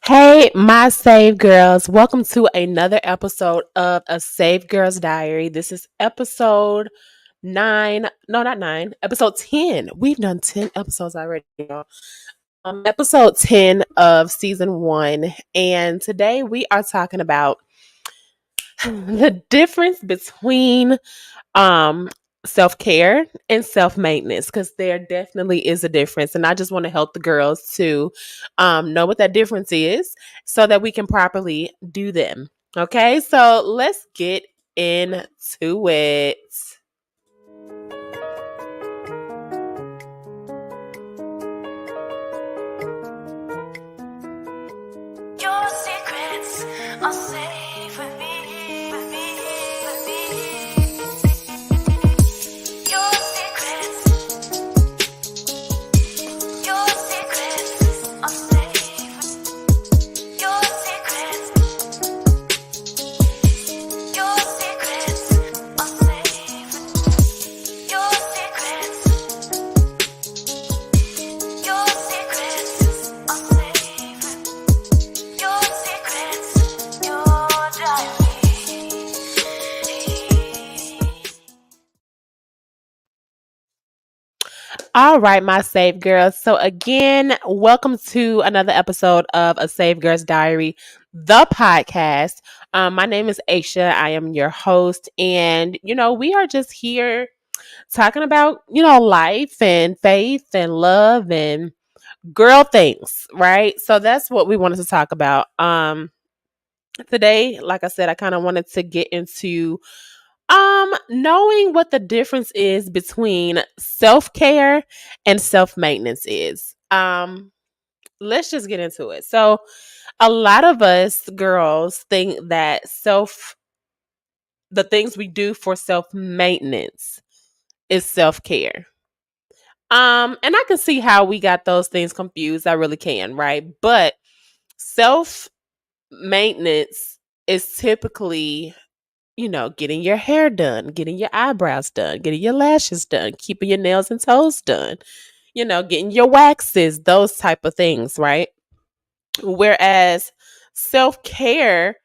Hey, my Save Girls. Welcome to another episode of A Save Girls Diary. This is episode 9. No, not 9. Episode 10. We've done 10 episodes already, y'all. Episode 10 of season 1. And today we are talking about the difference between um self-care and self-maintenance, because there definitely is a difference, and I just want to help the girls to know what that difference is so that we can properly do them. Okay, so let's get into it. Your secrets are safe with me, with me, with me. Your secrets, your secrets are safe. Your secrets, your secrets are safe. Your secrets, your secrets are safe. Your secrets, your diary. All right, my Save Girls. So, again, welcome to another episode of A Save Girls Diary, the podcast. My name is Aisha. I am your host. And, we are just here talking about, life and faith and love and girl things, right? So, that's what we wanted to talk about. Today, like I said, I kind of wanted to get into knowing what the difference is between self-care and self-maintenance is. Let's just get into it. So, a lot of us girls think that the things we do for self-maintenance is self-care. And I can see how we got those things confused. I really can, right? But self-maintenance is typically getting your hair done, getting your eyebrows done, getting your lashes done, keeping your nails and toes done, getting your waxes, those type of things, right? Whereas self-care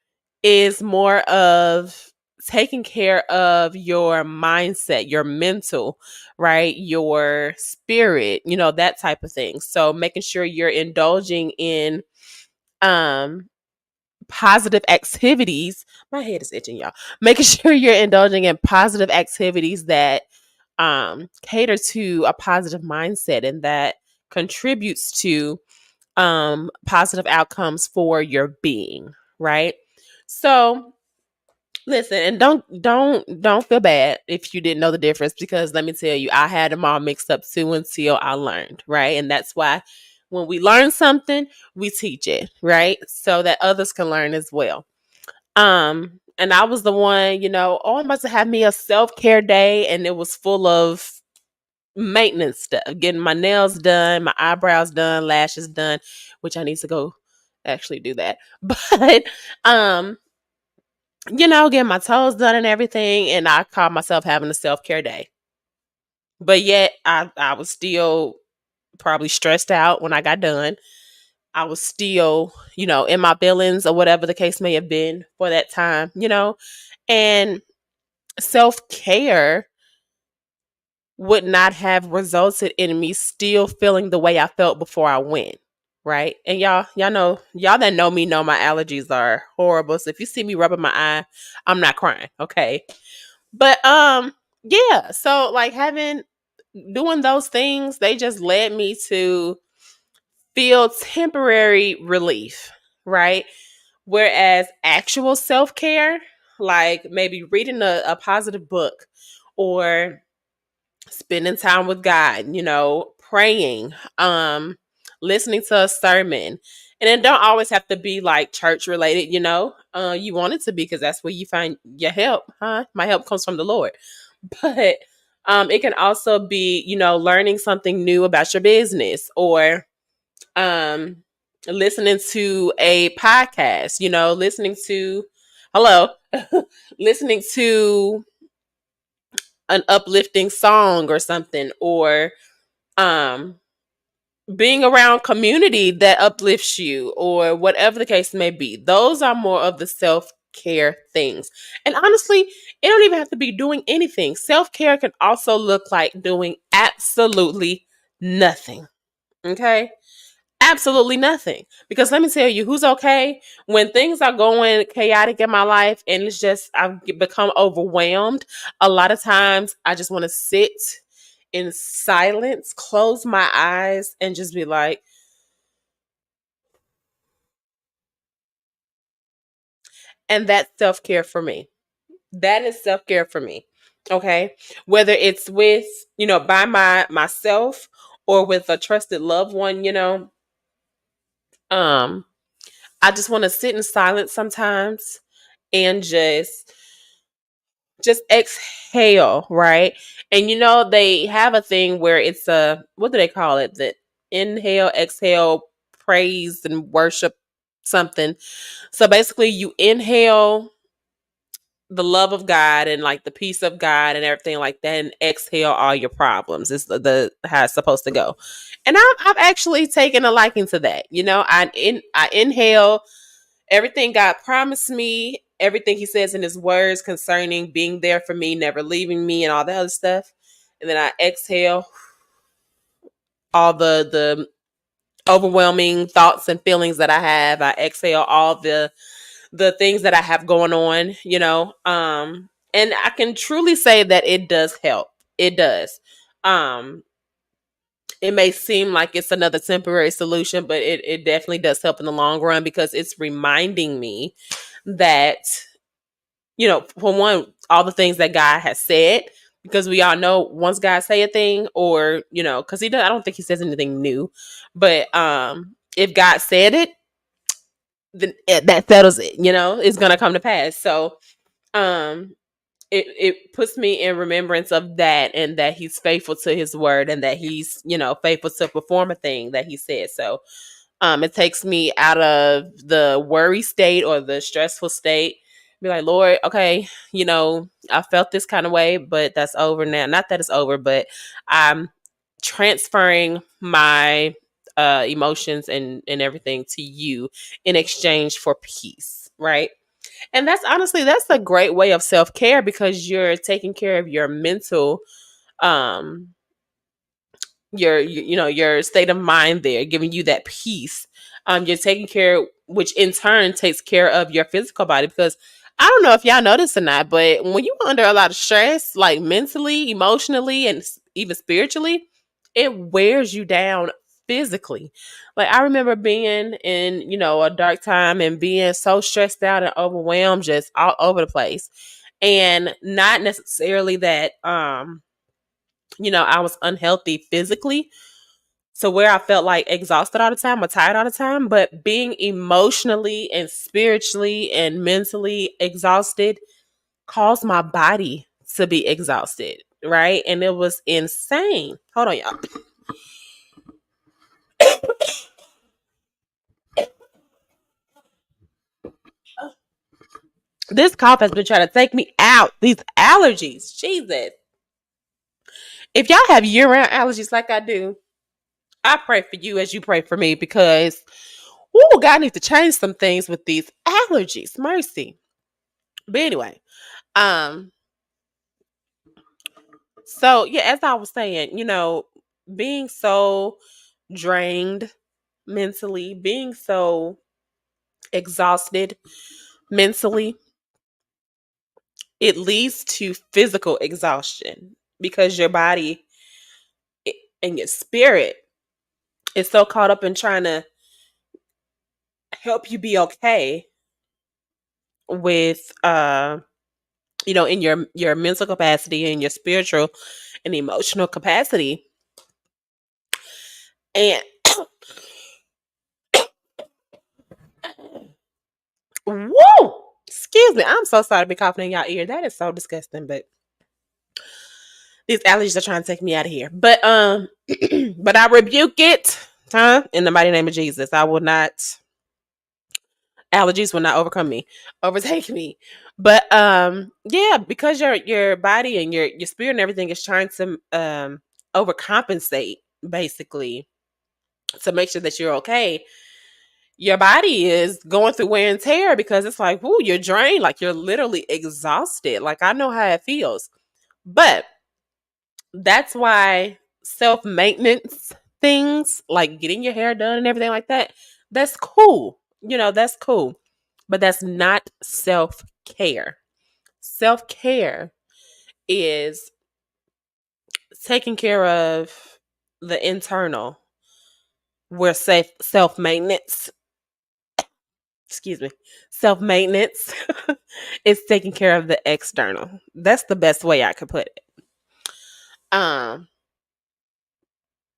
is more of taking care of your mindset, your mental, right? Your spirit, that type of thing. So making sure you're indulging in um positive activities. My head is itching, y'all. Making sure you're indulging in positive activities that cater to a positive mindset and that contributes to positive outcomes for your being, right? So listen, and don't feel bad if you didn't know the difference, because let me tell you, I had them all mixed up too until I learned, right? And that's why when we learn something, we teach it, right? So that others can learn as well. And I was the one, oh, I'm about to have me a self-care day, and it was full of maintenance stuff, getting my nails done, my eyebrows done, lashes done, which I need to go actually do that. But um, getting my toes done and everything, and I called myself having a self-care day. But yet I was still probably stressed out when I got done. I was still, in my feelings or whatever the case may have been for that time. And self-care would not have resulted in me still feeling the way I felt before I went. Right. And y'all know, y'all that know me know my allergies are horrible. So if you see me rubbing my eye, I'm not crying. Okay. But yeah. So like doing those things, they just led me to feel temporary relief. Right. Whereas actual self care, like maybe reading a positive book or spending time with God, praying, listening to a sermon. And it don't always have to be like church related. You want it to be, because that's where you find your help, huh? My help comes from the Lord. But it can also be, learning something new about your business, or um listening to a podcast, listening to hello, listening to an uplifting song or something, or um being around community that uplifts you or whatever the case may be. Those are more of the self-care things. And honestly, it don't even have to be doing anything. Self-care can also look like doing absolutely nothing. Okay? Absolutely nothing. Because let me tell you, who's okay when things are going chaotic in my life and it's just become overwhelmed. A lot of times I just want to sit in silence, close my eyes, and just be like, and that's self care for me. That is self care for me. Okay, whether it's with by myself or with a trusted loved one, um, I just want to sit in silence sometimes and just exhale, right? And they have a thing where it's a what do they call it? The inhale, exhale, praise and worship something. So basically you inhale the love of God and like the peace of God and everything like that, and exhale all your problems. It's the how it's supposed to go. And I've actually taken a liking to that. I inhale everything God promised me, everything He says in His words concerning being there for me, never leaving me, and all the other stuff. And then I exhale all the overwhelming thoughts and feelings that I have. I exhale all the things that I have going on, and I can truly say that it does help. It does. Um, it may seem like it's another temporary solution, but it definitely does help in the long run because it's reminding me that, for one, all the things that God has said, because we all know once God say a thing or, because I don't think He says anything new, but if God said it, then that settles it, it's going to come to pass. So, um, it puts me in remembrance of that and that He's faithful to His word and that He's, faithful to perform a thing that He said. So it takes me out of the worry state or the stressful state. Be like, Lord, okay, I felt this kind of way, but that's over now. Not that it's over, but I'm transferring my emotions and everything to you in exchange for peace, right? And that's a great way of self-care because you're taking care of your mental um your state of mind there, giving you that peace. You're taking care, which in turn takes care of your physical body because I don't know if y'all know this or not, but when you're under a lot of stress, like mentally, emotionally, and even spiritually, it wears you down physically. Like I remember being in, a dark time and being so stressed out and overwhelmed, just all over the place. And not necessarily that I was unhealthy physically, so where I felt like exhausted all the time or tired all the time, but being emotionally and spiritually and mentally exhausted caused my body to be exhausted, right? And it was insane. Hold on, y'all. This cough has been trying to take me out. These allergies, Jesus. If y'all have year-round allergies like I do, I pray for you as you pray for me because, God needs to change some things with these allergies. Mercy. But anyway, um, so yeah, as I was saying, being so drained mentally, being so exhausted mentally, it leads to physical exhaustion because your body and your spirit is so caught up in trying to help you be okay with in your mental capacity and your spiritual and emotional capacity. And whoa, excuse me, I'm so sorry to be coughing in y'all ear. That is so disgusting, but these allergies are trying to take me out of here. But but I rebuke it, in the mighty name of Jesus. I will not, allergies will not overtake me. But yeah, because your body and your spirit and everything is trying to overcompensate basically to make sure that you're okay. Your body is going through wear and tear because it's like, ooh, you're drained, like you're literally exhausted. Like I know how it feels. But that's why self maintenance things like getting your hair done and everything like that, that's cool. That's cool. But that's not self care. Self care is taking care of the internal, where self maintenance, excuse me, self maintenance is taking care of the external. That's the best way I could put it. Um,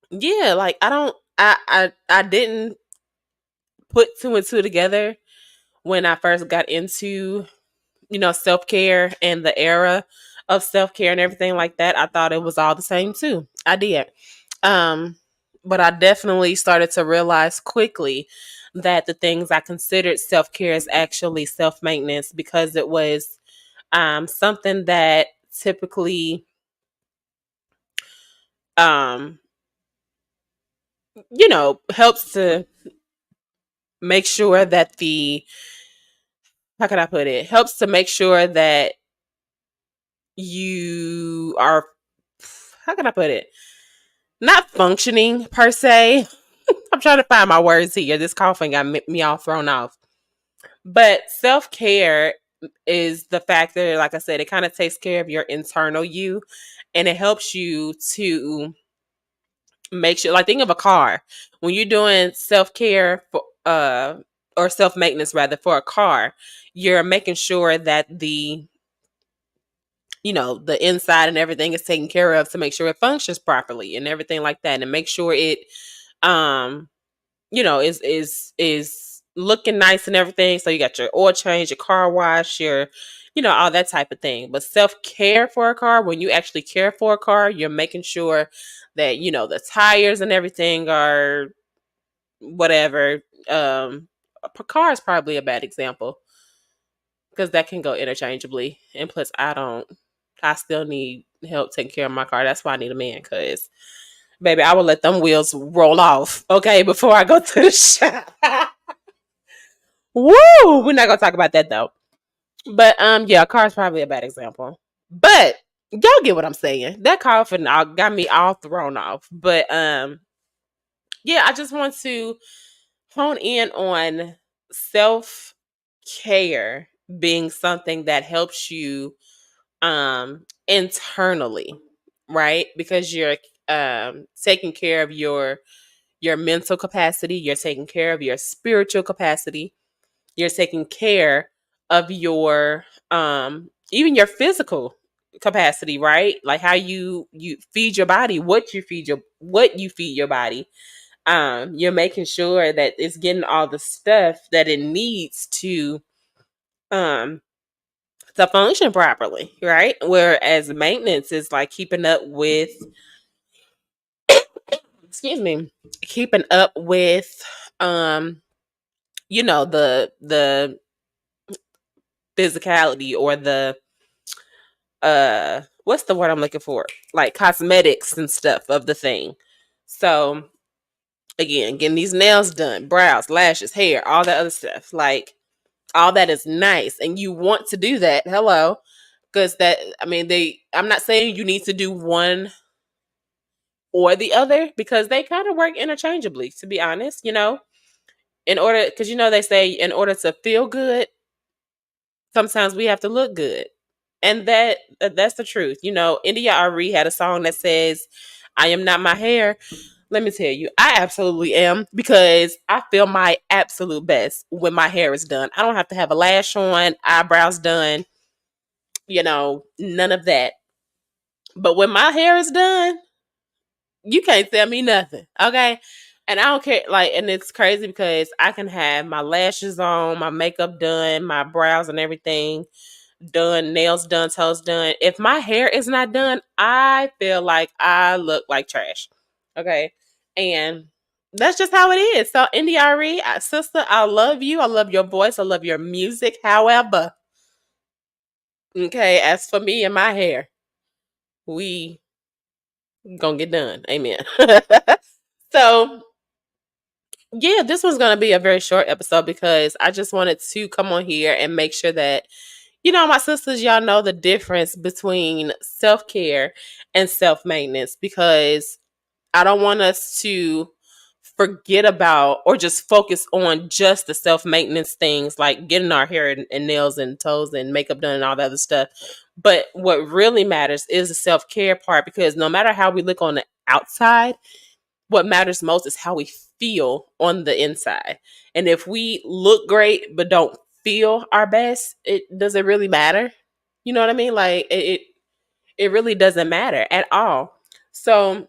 yeah, like I didn't put two and two together when I first got into, self care and the era of self care and everything like that. I thought it was all the same too. I did. Um, but I definitely started to realize quickly that the things I considered self care is actually self maintenance, because it was something that typically, um, helps to make sure that how can I put it? Helps to make sure that you are, how can I put it? Not functioning per se. I'm trying to find my words here. This coughing got me all thrown off. But self care is the fact that, like I said, it kind of takes care of your internal you, and it helps you to make sure, like, think of a car. When you're doing self care for, or self maintenance rather, for a car, you're making sure that the inside and everything is taken care of to make sure it functions properly and everything like that, and make sure it, um, is looking nice and everything. So you got your oil change, your car wash, your, all that type of thing. But self care for a car, when you actually care for a car, you're making sure that the tires and everything are whatever. A car is probably a bad example because that can go interchangeably. And plus, I still need help taking care of my car. That's why I need a man, because baby, I will let them wheels roll off, okay, before I go to the shop. Woo! We're not gonna talk about that though. But yeah, a car is probably a bad example. But y'all get what I'm saying. That coughing got me all thrown off. But yeah, I just want to hone in on self care being something that helps you internally, right? Because you're taking care of your mental capacity, you're taking care of your spiritual capacity, you're taking care of your even your physical capacity, right? Like how you feed your body, what you feed your body. You're making sure that it's getting all the stuff that it needs um to function properly, right? Whereas maintenance is like keeping up with, excuse me, keeping up with um the physicality, or the what's the word I'm looking for? Like cosmetics and stuff of the thing. So again, getting these nails done, brows, lashes, hair, all that other stuff. Like all that is nice, and you want to do that. Hello. Because I'm not saying you need to do one or the other, because they kind of work interchangeably, to be honest, in order, because they say in order to feel good, sometimes we have to look good. And that's the truth. India Ari had a song that says, I am not my hair. Let me tell you, I absolutely am, because I feel my absolute best when my hair is done. I don't have to have a lash on, eyebrows done, none of that. But when my hair is done, you can't tell me nothing. Okay. And I don't care. Like, and it's crazy because I can have my lashes on, my makeup done, my brows and everything done, nails done, toes done. If my hair is not done, I feel like I look like trash. Okay. And that's just how it is. So, India.Arie, sister, I love you. I love your voice. I love your music. However, okay, as for me and my hair, we gonna get done. Amen. So, Yeah, this was going to be a very short episode because I just wanted to come on here and make sure that, my sisters, y'all know the difference between self care and self maintenance, because I don't want us to forget about or just focus on just the self maintenance things like getting our hair and nails and toes and makeup done and all that other stuff. But what really matters is the self care part, because no matter how we look on the outside, what matters most is how we feel on the inside. And if we look great but don't feel our best, it doesn't really matter. You know what I mean? Like it really doesn't matter at all. So,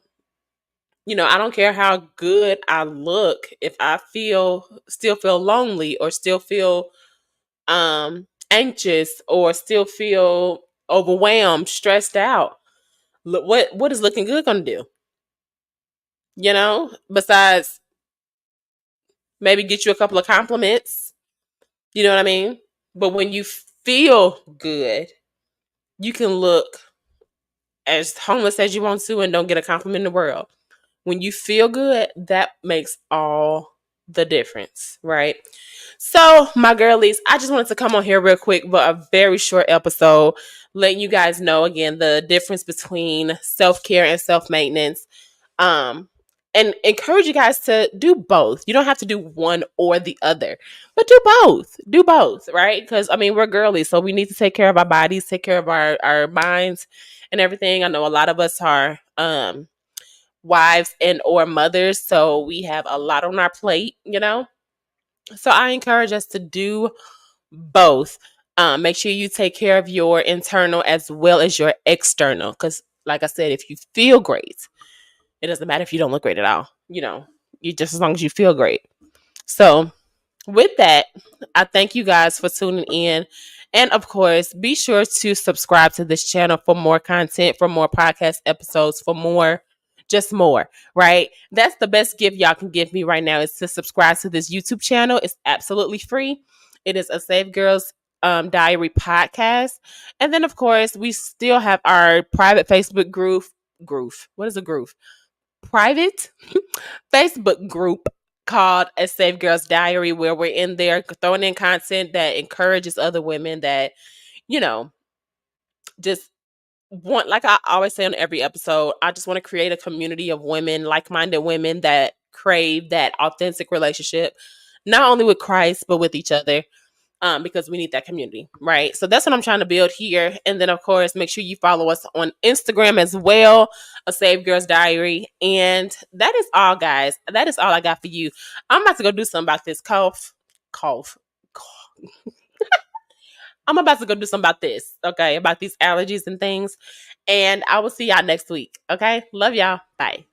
I don't care how good I look, if I still feel lonely, or still feel anxious, or still feel overwhelmed, stressed out. Look, what is looking good gonna do? Besides maybe get you a couple of compliments. You know what I mean? But when you feel good, you can look as homeless as you want to and don't get a compliment in the world. When you feel good, that makes all the difference, right? So, my girlies, I just wanted to come on here real quick, but a very short episode, letting you guys know again the difference between self care and self maintenance. Um, and encourage you guys to do both. You don't have to do one or the other, but do both. Do both, right? Because I mean, we're girlies, so we need to take care of our bodies, take care of our minds, and everything. I know a lot of us are wives and or mothers, so we have a lot on our plate. So I encourage us to do both. Make sure you take care of your internal as well as your external, because like I said, if you feel great, it doesn't matter if you don't look great at all. You just, as long as you feel great. So with that, I thank you guys for tuning in. And of course, be sure to subscribe to this channel for more content, for more podcast episodes, for more, just more, right? That's the best gift y'all can give me right now, is to subscribe to this YouTube channel. It's absolutely free. It is a Save Girls Diary podcast. And then, of course, we still have our private Facebook group. What is a group? Private Facebook group called A Save Girls Diary, where we're in there throwing in content that encourages other women that, you know, just want, like I always say on every episode, I just want to create a community of women, like minded women that crave that authentic relationship, not only with Christ, but with each other. Because we need that community, right? So that's what I'm trying to build here. And then, of course, make sure you follow us on Instagram as well, A Save Girls Diary. And that is all, guys. That is all I got for you. I'm about to go do something about this cough. I'm about to go do something about this, okay? About these allergies and things. And I will see y'all next week, okay? Love y'all. Bye.